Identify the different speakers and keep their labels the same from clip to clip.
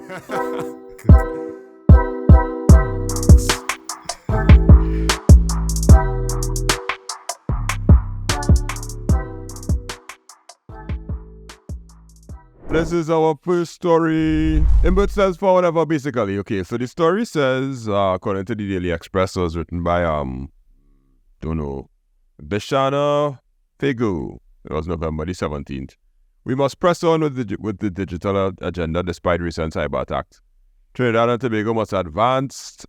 Speaker 1: This is our first story. Imbet says for whatever, basically. Okay, so the story says, according to the Daily Express, it was written by, Bishana Fegu. It was November the 17th. We must press on with the digital agenda despite recent cyber attacks. Trinidad and Tobago must advance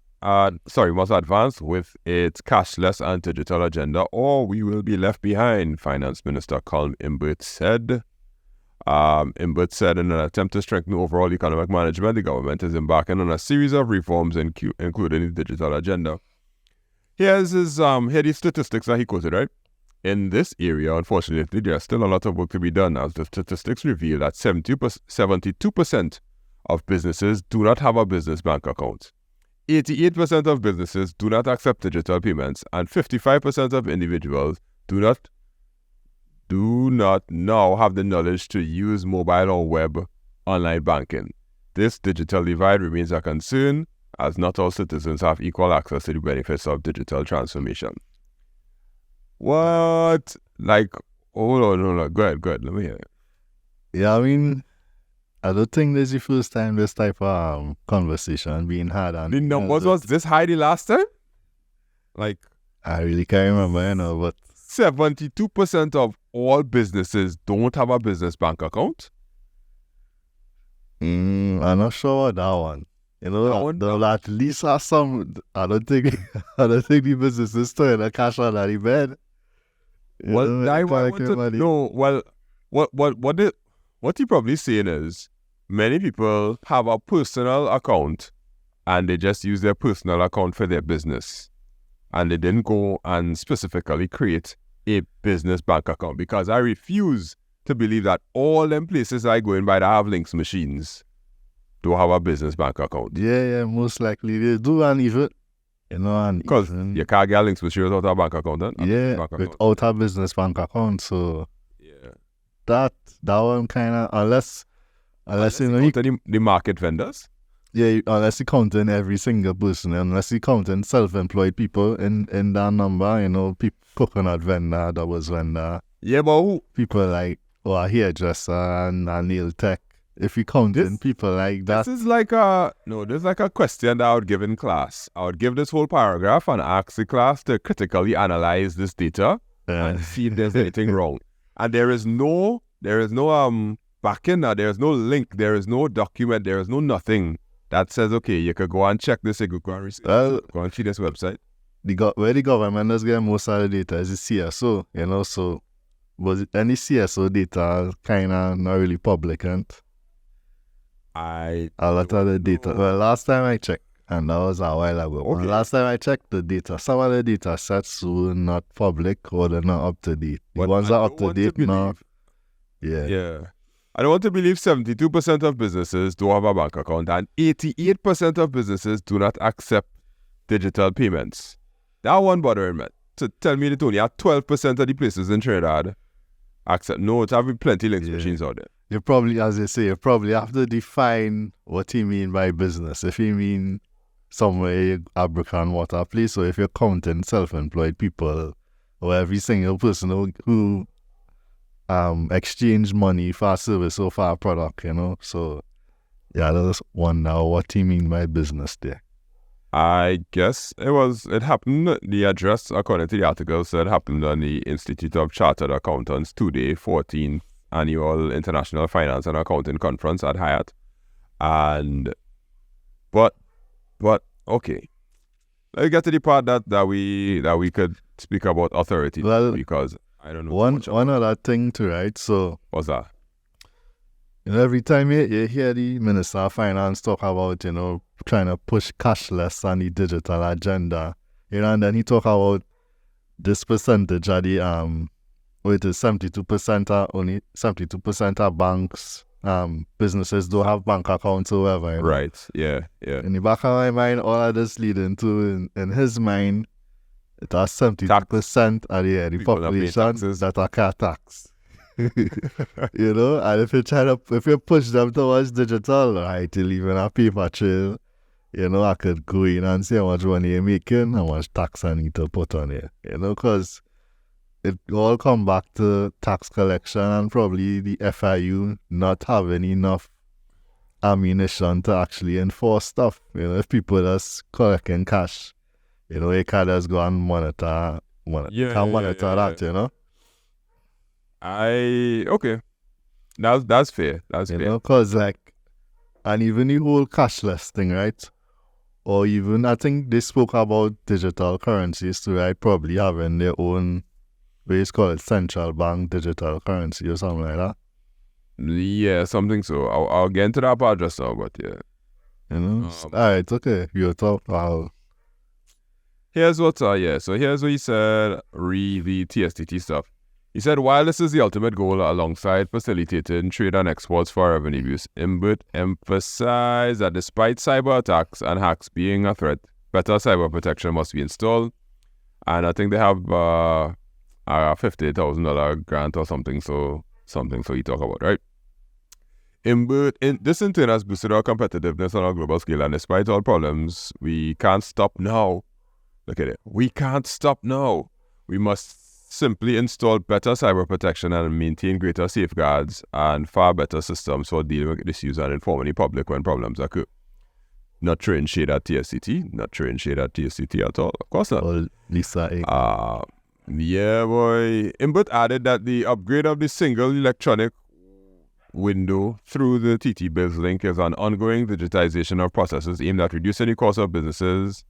Speaker 1: with its cashless and digital agenda, or we will be left behind, Finance Minister Colm Imbet said. Imbet said in an attempt to strengthen overall economic management, the government is embarking on a series of reforms, including the digital agenda. Here are the statistics that he quoted, right? In this area, unfortunately, there's still a lot of work to be done, as the statistics reveal that 72% of businesses do not have a business bank account. 88% of businesses do not accept digital payments, and 55% of individuals do not now have the knowledge to use mobile or web online banking. This digital divide remains a concern, as not all citizens have equal access to the benefits of digital transformation. What? Like, hold on. Go ahead. Let me hear it.
Speaker 2: Yeah, I mean, I don't think this is the first time this type of conversation being had. And
Speaker 1: the numbers was this high the last time? Like,
Speaker 2: I really can't remember, but
Speaker 1: 72% of all businesses don't have a business bank account?
Speaker 2: I'm not sure about that one. There'll at least have some. I don't think the business is throwing the cash on the bed.
Speaker 1: Well, I want to know. Well, what you're probably saying is many people have a personal account and they just use their personal account for their business, and they didn't go and specifically create a business bank account, because I refuse to believe that all them places I go in by that have links machines do have a business bank account.
Speaker 2: Yeah, most likely they do, and even
Speaker 1: because you can't get links machines without a bank account.
Speaker 2: Without a business bank account. So
Speaker 1: yeah,
Speaker 2: that one kind of unless
Speaker 1: the market vendors.
Speaker 2: Yeah, unless you count in every single person, unless you count in self-employed people in that number, coconut vendor, that was vendor.
Speaker 1: Yeah, but
Speaker 2: people like hairdresser and nail tech. If you count in people like that.
Speaker 1: This is like a question that I would give in class. I would give this whole paragraph and ask the class to critically analyze this data and see if there's anything wrong. And there is no backing, there is no link, there is no document, there is no nothing that says, okay, you could go and check this, you could go and see this website.
Speaker 2: Where the government does get most of the data is the CSO, so was it any CSO data kind of not really public, and a lot of the data. Well, last time I checked, and that was a while ago. Okay. Last time I checked the data, some of the data sets were not public or they're not up to date. The ones are up to date now.
Speaker 1: Yeah. I don't want to believe 72% of businesses do have a bank account, and 88% of businesses do not accept digital payments. That one bothering me. To tell me that only 12% of the places in Trinidad accept. No, it's having plenty links machines out there.
Speaker 2: You probably, as they say, you probably have to define what you mean by business. If you mean somewhere you have brick and mortar place, or if you're counting self-employed people, or every single person who exchange money for a service or for a product, So, yeah, I just wonder what you mean by business there.
Speaker 1: I guess it happened, the address, according to the article, said it happened on the Institute of Chartered Accountants today, 14th Annual International Finance and Accounting Conference at Hyatt. But okay. Let's get to the part that we could speak about authority, because I don't know.
Speaker 2: One other thing too, right? So
Speaker 1: what's that?
Speaker 2: Every time you hear the Minister of Finance talk about, trying to push cashless and the digital agenda, and then he talk about this percentage of the it is 72% are only 72% of banks, businesses don't have bank accounts or whatever.
Speaker 1: Right. Yeah.
Speaker 2: In the back of my mind, all of this leading to in his mind, it has 72% of the population that are car tax. You know, and if you push them towards digital, right, you'll even a paper trail. You know, I could go in and see how much money you're making, how much tax I need to put on you. You know, because it all come back to tax collection and probably the FIU not having enough ammunition to actually enforce stuff. You know, if people just collecting cash, you know, you can't just go and monitor that, you know.
Speaker 1: Okay. That's fair. That's fair.
Speaker 2: You know, because like, and even the whole cashless thing, right? Or even, I think they spoke about digital currencies too, right? Probably having their own, what is called central bank digital currency or something like that.
Speaker 1: Yeah, something so. I'll get into that part just now, but yeah.
Speaker 2: You know? Alright, okay. You talk about.
Speaker 1: Here's what, so here's what he said, the TSTT stuff. He said, while this is the ultimate goal alongside facilitating trade and exports for revenue use, Imbet emphasized that despite cyber attacks and hacks being a threat, better cyber protection must be installed. And I think they have a $50,000 grant or something so you talk about, right? Imbet, this in turn has boosted our competitiveness on a global scale, and despite all problems, we can't stop now. Look at it. We can't stop now. We must simply install better cyber protection and maintain greater safeguards and far better systems for dealing with issues and informing the public when problems occur. Not throwing shade at TSTT. Not throwing shade at TSTT at all. Of course not.
Speaker 2: Or Lisa A.
Speaker 1: Yeah, boy. Imbet added that the upgrade of the single electronic window through the TT Biz link is an ongoing digitization of processes aimed at reducing the cost of businesses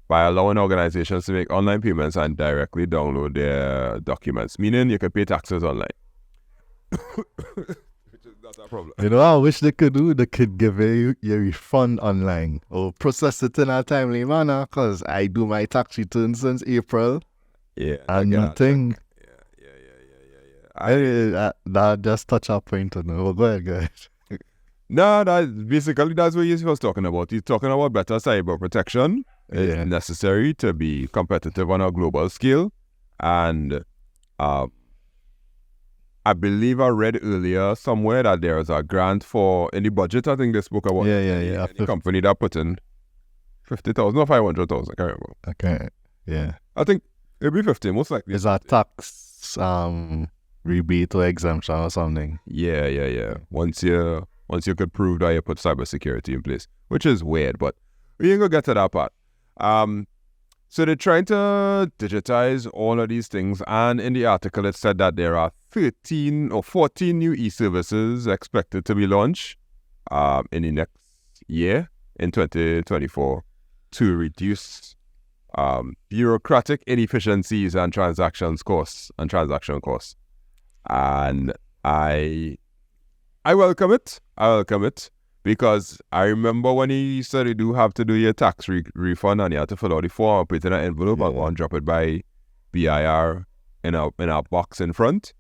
Speaker 1: by allowing organizations to make online payments and directly download their documents, meaning you can pay taxes online. Which is not a problem.
Speaker 2: You know, I wish they could give you your refund online or process it in a timely manner, because I do my tax return since April.
Speaker 1: Yeah.
Speaker 2: And nothing.
Speaker 1: Yeah.
Speaker 2: That just touch our point on it. Go ahead.
Speaker 1: No, that's what he was talking about. He's talking about better cyber protection. It's necessary to be competitive on a global scale. And I believe I read earlier somewhere that there is a grant in the budget. I think they spoke about the company that put in 50,000 or 500,000. I can't remember.
Speaker 2: Okay. Yeah.
Speaker 1: I think it'll be 50, most likely.
Speaker 2: Is that tax rebate or exemption or something?
Speaker 1: Yeah. Once you could prove that you put cybersecurity in place, which is weird, but we ain't gonna get to that part. So they're trying to digitize all of these things, and in the article it said that there are 13 or 14 new e-services expected to be launched in the next year, in 2024, to reduce bureaucratic inefficiencies and transaction costs. And I welcome it. Because I remember when he said you do have to do your tax refund and you have to fill out the form, put it in an envelope and go and drop it by BIR in a box in front.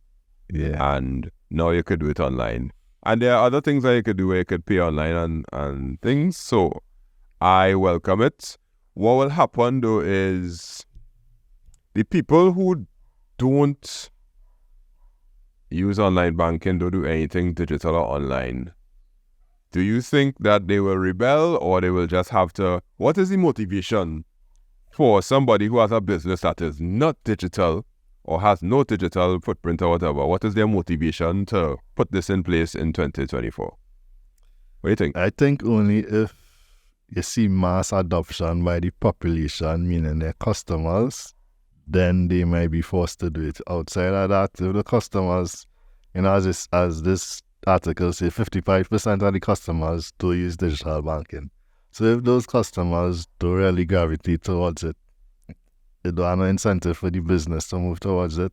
Speaker 2: Yeah.
Speaker 1: And now you could do it online. And there are other things that you could do where you could pay online and things. So I welcome it. What will happen though is the people who don't use online banking, don't do anything digital or online, do you think that they will rebel, or they will just have to... What is the motivation for somebody who has a business that is not digital or has no digital footprint or whatever? What is their motivation to put this in place in 2024? What do you think?
Speaker 2: I think only if you see mass adoption by the population, meaning their customers, then they might be forced to do it. Outside of that, if the customers, you know, as this article say, 55% of the customers do use digital banking. So if those customers don't really gravitate towards it, they don't have no incentive for the business to move towards it.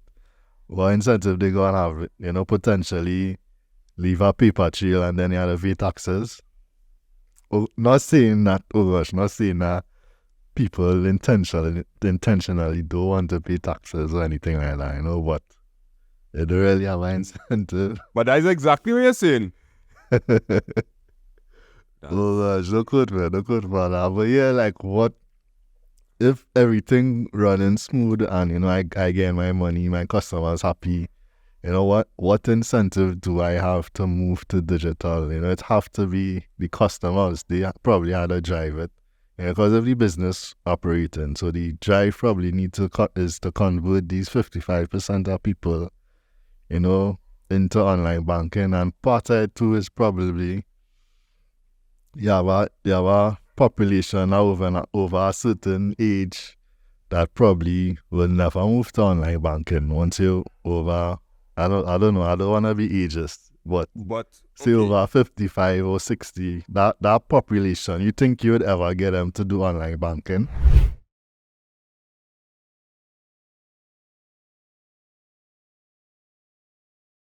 Speaker 2: What incentive they gonna have it? You know, potentially leave a paper trail and then you have to pay taxes. Not saying that people intentionally don't want to pay taxes or anything like that, you know, but they don't really have an incentive.
Speaker 1: But that's exactly what you're saying.
Speaker 2: No good for that. But yeah, like, what if everything running smooth and, you know, I get my money, my customers happy, you know, what incentive do I have to move to digital? You know, it have to be the customers. They probably had to drive it. Because of the business operating. So the drive probably is to convert these 55% of people, you know, into online banking. And part of it too is probably you have a population over a certain age that probably will never move to online banking once you over, I don't know, I don't want to be ageist, but say over 55 or 60, that population, you think you would ever get them to do online banking?